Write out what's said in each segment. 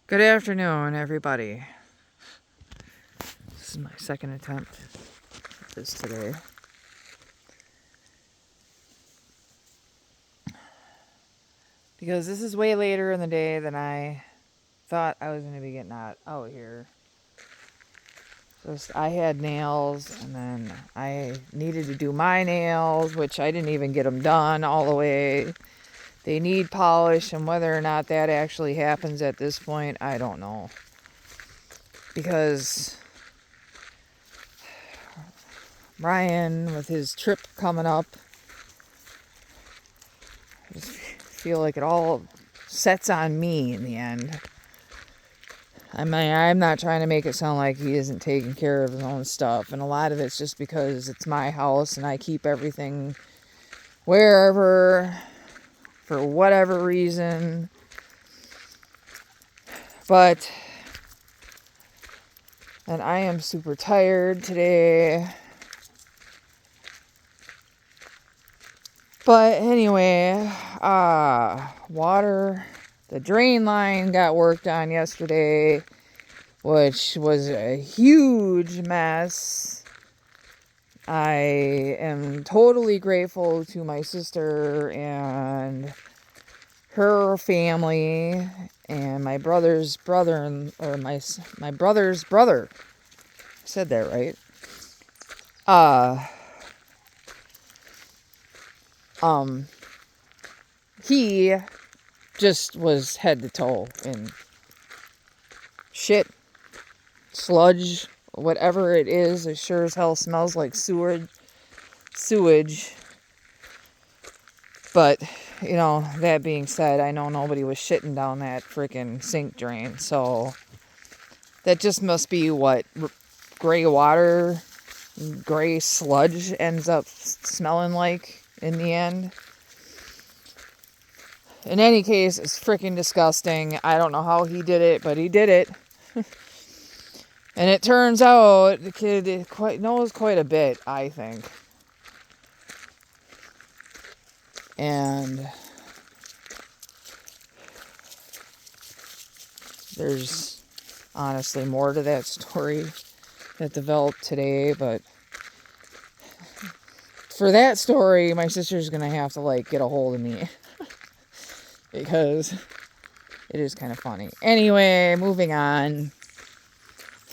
Good afternoon, everybody. This is my second attempt at this today. Because this is way later in the day than I thought I was going to be getting out here. I had nails, and then I needed to do my nails, which I didn't even get them done all the way. They need polish, and whether or not that actually happens at this point, I don't know. Because Ryan, with his trip coming up, I just feel like it all sets on me in the end. I mean, I'm not trying to make it sound like he isn't taking care of his own stuff, and a lot of it's just because it's my house and I keep everything wherever for whatever reason. And I am super tired today. But anyway, the drain line got worked on yesterday, which was a huge mess. I am totally grateful to my sister and her family and my brother's brother, or my brother's brother. I said that right. He just was head to toe in shit, sludge, whatever it is. It sure as hell smells like sewage. But, that being said, I know nobody was shitting down that freaking sink drain. So that just must be what gray water, gray sludge ends up smelling like in the end. In any case, it's freaking disgusting. I don't know how he did it, but he did it. And it turns out the kid knows quite a bit, I think. And there's honestly more to that story that developed today, but for that story, my sister's gonna have to get a hold of me because it is kind of funny. Anyway, moving on.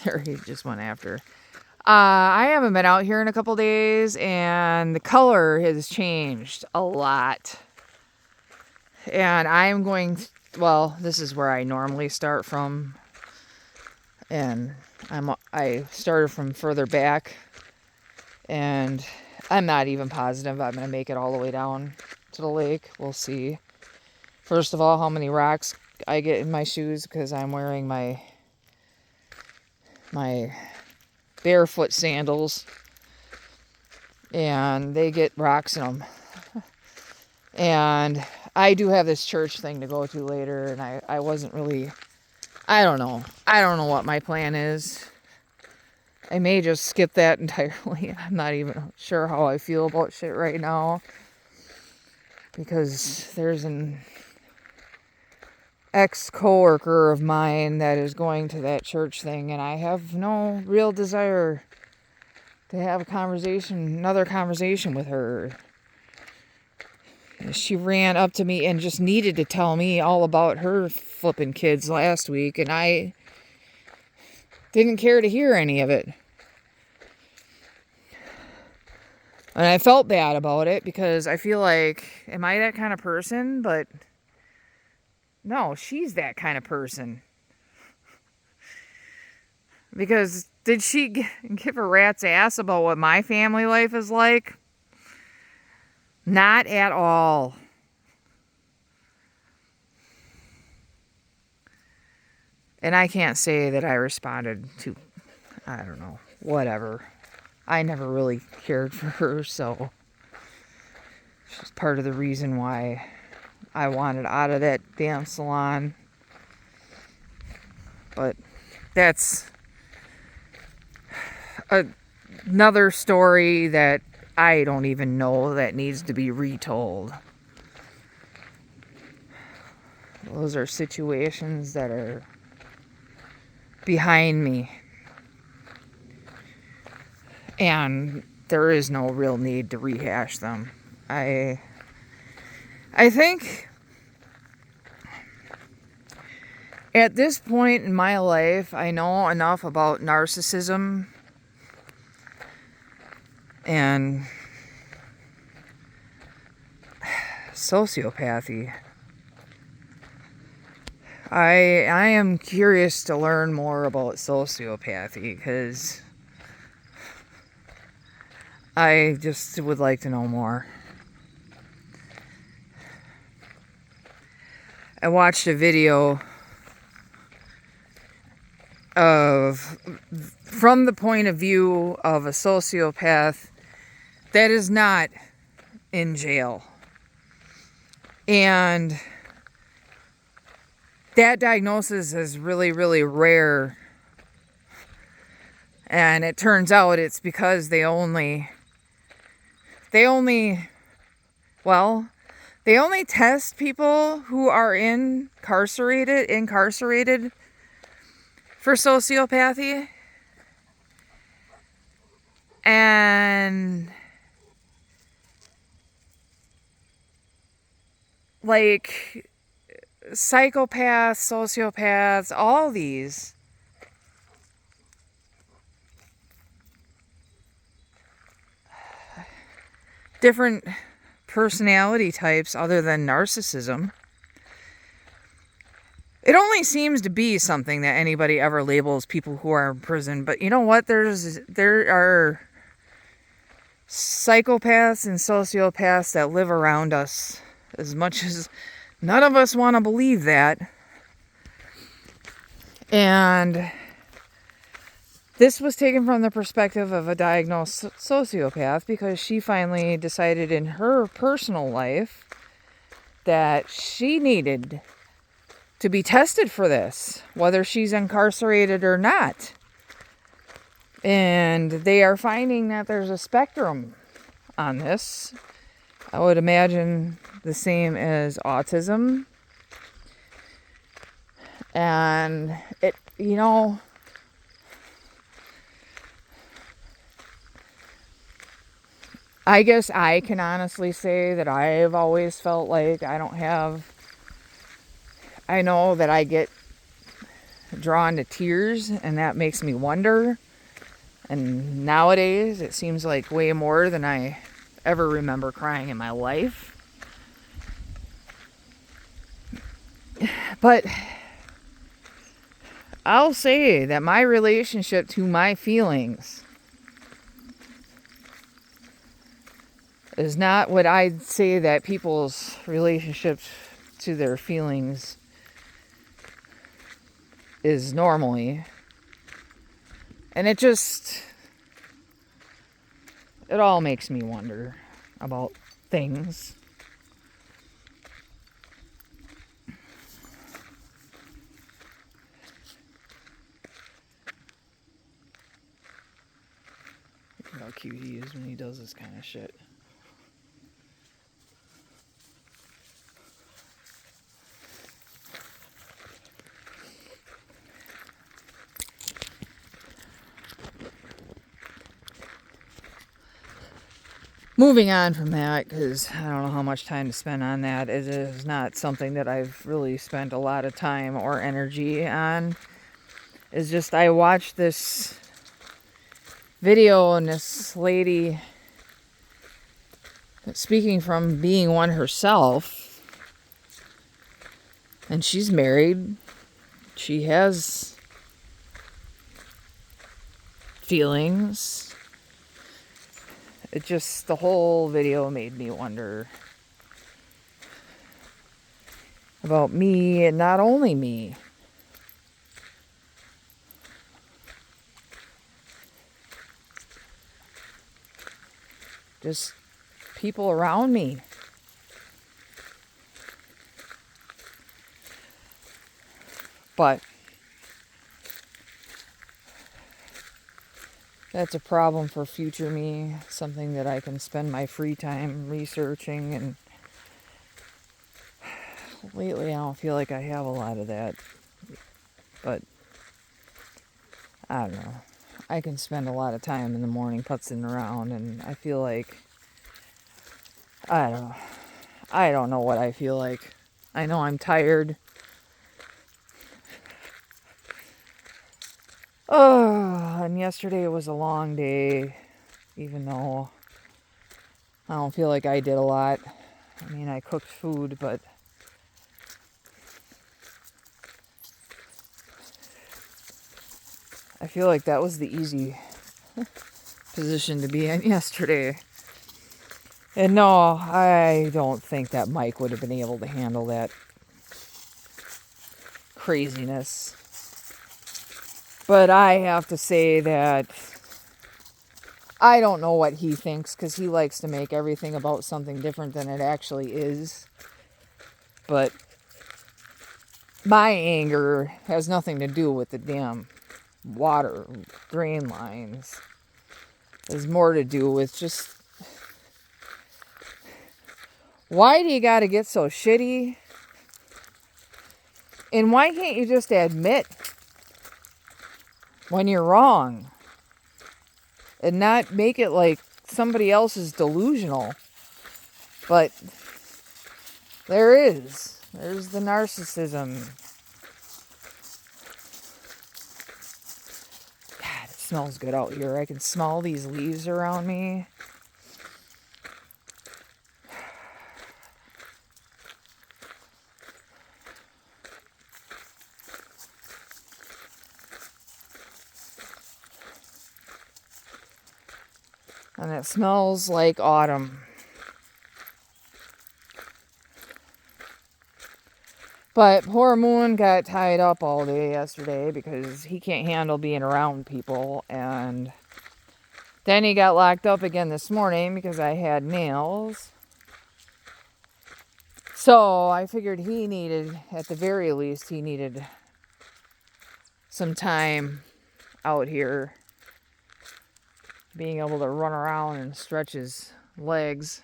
There, he just went after. I haven't been out here in a couple days, and the color has changed a lot. And I'm going, this is where I normally start from. And I started from further back. And I'm not even positive I'm going to make it all the way down to the lake. We'll see. First of all, how many rocks I get in my shoes, because I'm wearing my barefoot sandals, and they get rocks in them. And I do have this church thing to go to later, and I wasn't really, I don't know what my plan is. I may just skip that entirely. I'm not even sure how I feel about shit right now, because there's an ex-coworker of mine that is going to that church thing, and I have no real desire to have another conversation with her. She ran up to me and just needed to tell me all about her flipping kids last week, and I didn't care to hear any of it. And I felt bad about it, because I feel like, am I that kind of person? But no, she's that kind of person. Because did she give a rat's ass about what my family life is like? Not at all. And I can't say that I responded to, I don't know, whatever. I never really cared for her, so she's part of the reason why I wanted out of that damn salon. But that's another story that I don't even know that needs to be retold. Those are situations that are behind me. And there is no real need to rehash them. I think at this point in my life, I know enough about narcissism and sociopathy. I am curious to learn more about sociopathy because I just would like to know more. I watched a video from the point of view of a sociopath that is not in jail. And that diagnosis is really, really rare. And it turns out it's because they only test people who are incarcerated for sociopathy. And like psychopaths, sociopaths, all these different personality types other than narcissism. It only seems to be something that anybody ever labels people who are in prison. But you know what? There are psychopaths and sociopaths that live around us, as much as none of us want to believe that. And this was taken from the perspective of a diagnosed sociopath because she finally decided in her personal life that she needed to be tested for this, whether she's incarcerated or not. And they are finding that there's a spectrum on this. I would imagine the same as autism. And it, I guess I can honestly say that I've always felt like I know that I get drawn to tears, and that makes me wonder. And nowadays, it seems like way more than I ever remember crying in my life. But I'll say that my relationship to my feelings is not what I'd say that people's relationships to their feelings is normally. And it all makes me wonder about things. Look how cute he is when he does this kind of shit. Moving on from that, because I don't know how much time to spend on that. It is not something that I've really spent a lot of time or energy on. It's just I watched this video and this lady speaking from being one herself. And she's married. She has feelings. The whole video made me wonder about me, and not only me. Just people around me. But that's a problem for future me, something that I can spend my free time researching, and lately I don't feel like I have a lot of that. But I don't know. I can spend a lot of time in the morning putzing around, and I feel like, I don't know. I don't know what I feel like. I know I'm tired. Oh, and yesterday was a long day, even though I don't feel like I did a lot. I mean, I cooked food, but I feel like that was the easy position to be in yesterday. And no, I don't think that Mike would have been able to handle that craziness. But I have to say that I don't know what he thinks, because he likes to make everything about something different than it actually is. But my anger has nothing to do with the damn water drain lines. There's more to do with just, why do you gotta get so shitty? And why can't you just admit when you're wrong and not make it like somebody else is delusional? But there's the narcissism. God, it smells good out here. I can smell these leaves around me. And it smells like autumn. But poor Moon got tied up all day yesterday because he can't handle being around people. And then he got locked up again this morning because I had nails. So I figured he needed, at the very least, he needed some time out here, being able to run around and stretch his legs.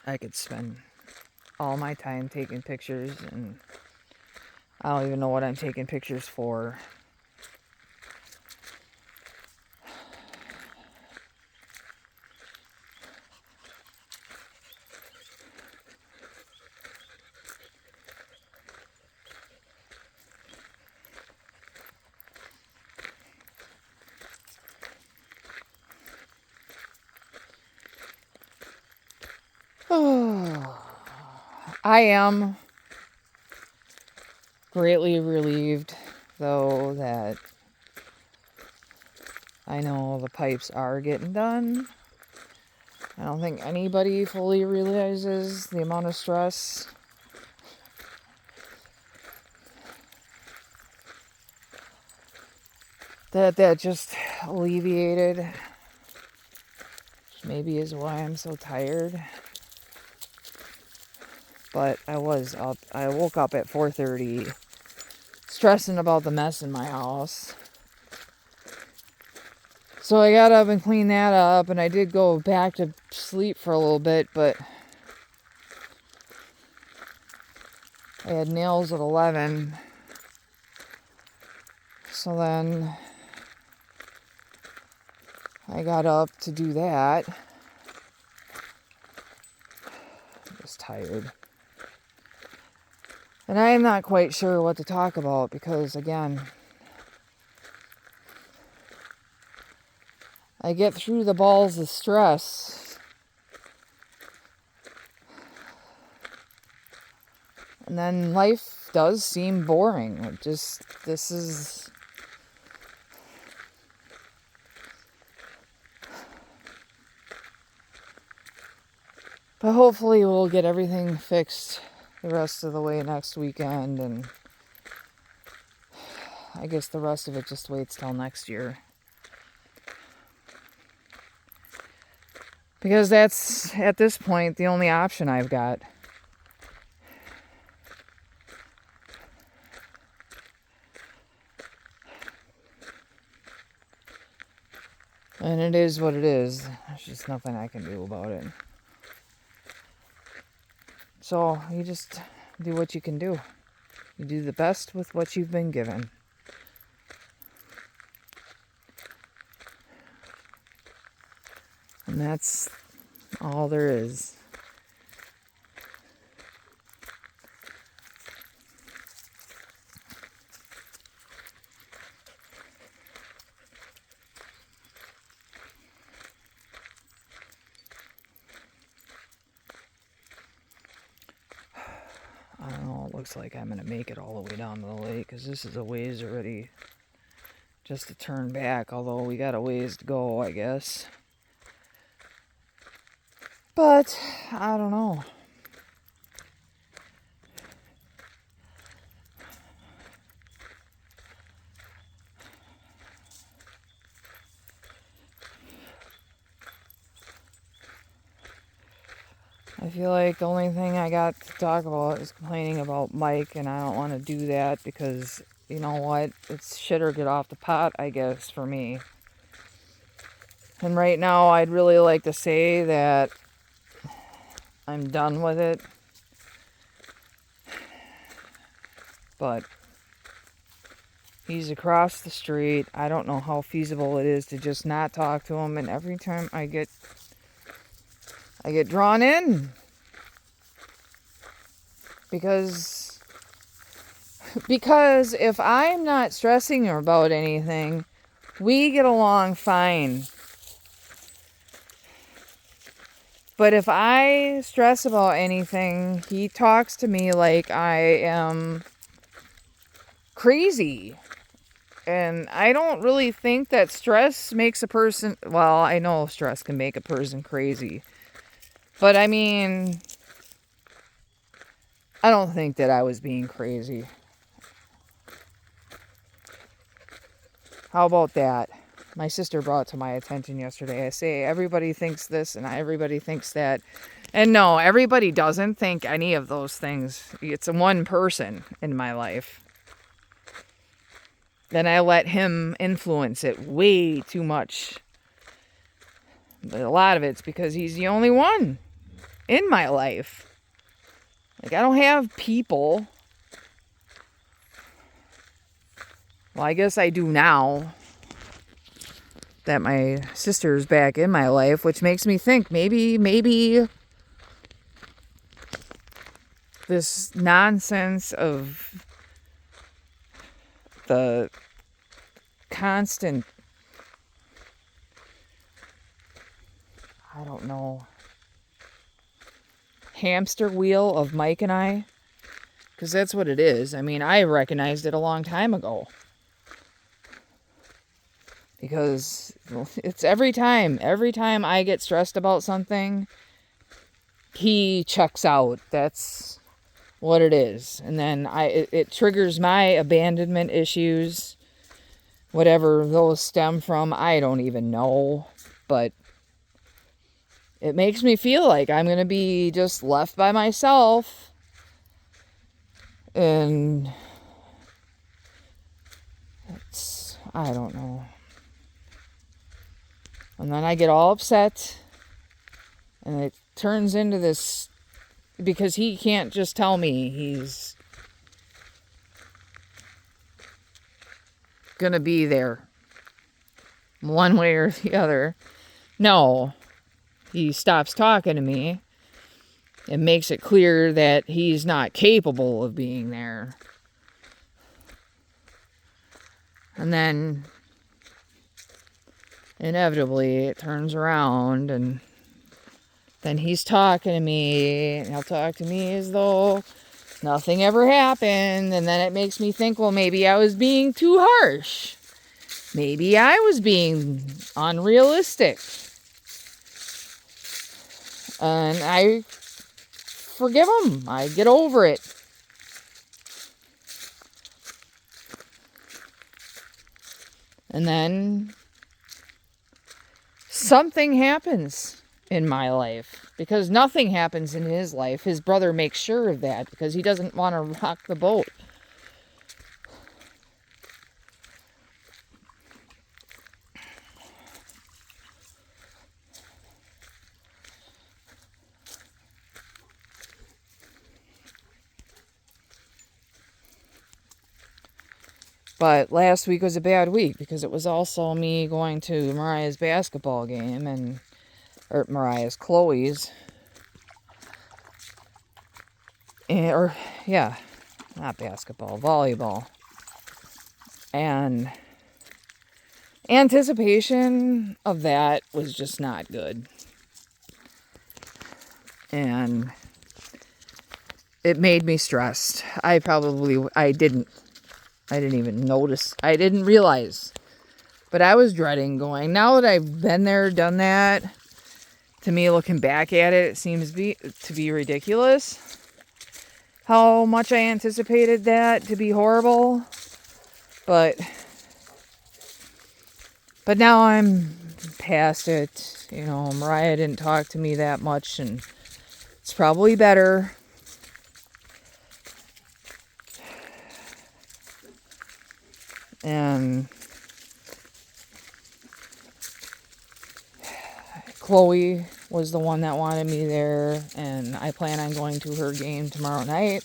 I could spend all my time taking pictures, and I don't even know what I'm taking pictures for. I am greatly relieved, though, that I know the pipes are getting done. I don't think anybody fully realizes the amount of stress that just alleviated. Which maybe is why I'm so tired. But I was up. I woke up at 4:30, stressing about the mess in my house. So I got up and cleaned that up, and I did go back to sleep for a little bit, but I had nails at 11. So then I got up to do that. I'm just tired. And I am not quite sure what to talk about because, again, I get through the balls of stress. And then life does seem boring. This is... But hopefully we'll get everything fixed the rest of the way next weekend, and I guess the rest of it just waits till next year. Because that's, at this point, the only option I've got. And it is what it is. There's just nothing I can do about it. So you just do what you can do. You do the best with what you've been given. And that's all there is. I don't know, it looks like I'm going to make it all the way down to the lake, because this is a ways already just to turn back, although we got a ways to go, I guess. But, I don't know. I feel like the only thing I got to talk about is complaining about Mike, and I don't want to do that because, you know what, it's shit or get off the pot, I guess, for me. And right now, I'd really like to say that I'm done with it. But he's across the street. I don't know how feasible it is to just not talk to him, and every time I get drawn in. Because if I'm not stressing about anything, we get along fine. But if I stress about anything, he talks to me like I am crazy. And I don't really think that stress makes a person... Well, I know stress can make a person crazy. But I mean, I don't think that I was being crazy. How about that? My sister brought it to my attention yesterday. I say everybody thinks this and everybody thinks that. And no, everybody doesn't think any of those things. It's one person in my life. Then I let him influence it way too much. But a lot of it's because he's the only one in my life. Like, I don't have people. Well, I guess I do now that my sister's back in my life, which makes me think maybe this nonsense of the constant, I don't know, hamster wheel of Mike and I, because that's what it is. I mean, I recognized it a long time ago. Because it's every time I get stressed about something, he checks out. That's what it is. And then it triggers my abandonment issues, whatever those stem from, I don't even know. But it makes me feel like I'm going to be just left by myself. And I don't know. And then I get all upset, and it turns into this, because he can't just tell me he's gonna be there one way or the other. No, he stops talking to me and makes it clear that he's not capable of being there. And then inevitably it turns around, and then he's talking to me, and he'll talk to me as though nothing ever happened. And then it makes me think, well, maybe I was being too harsh. Maybe I was being unrealistic. And I forgive him. I get over it. And then something happens in my life, because nothing happens in his life. His brother makes sure of that because he doesn't want to rock the boat. But last week was a bad week because it was also me going to Mariah's basketball game or Chloe's. Not basketball, volleyball. And anticipation of that was just not good. And it made me stressed. I didn't even notice. I didn't realize. But I was dreading going. Now that I've been there, done that, to me, looking back at it, it seems to be ridiculous how much I anticipated that to be horrible. But now I'm past it. You know, Mariah didn't talk to me that much, and it's probably better. And Chloe was the one that wanted me there, and I plan on going to her game tomorrow night.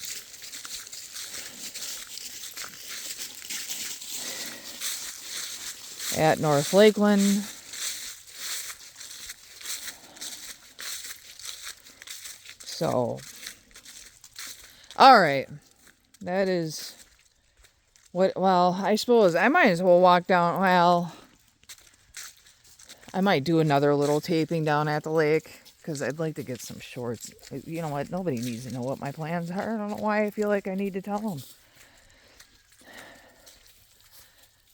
At North Lakeland. So, alright. That is what, well, I suppose I might as well walk down, well, I might do another little taping down at the lake, because I'd like to get some shorts. You know what, nobody needs to know what my plans are. I don't know why I feel like I need to tell them.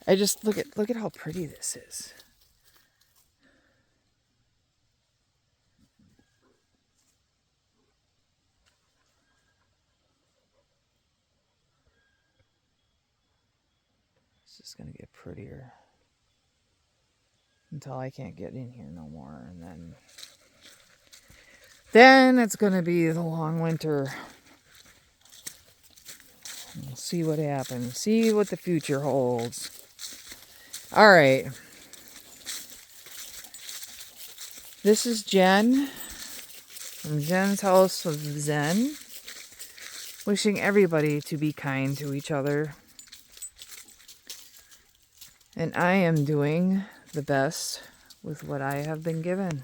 I just look at how pretty this is. It's just gonna get prettier until I can't get in here no more, and then it's gonna be the long winter. We'll see what happens. See what the future holds. All right. This is Jen from Jen's House of Zen, wishing everybody to be kind to each other. And I am doing the best with what I have been given.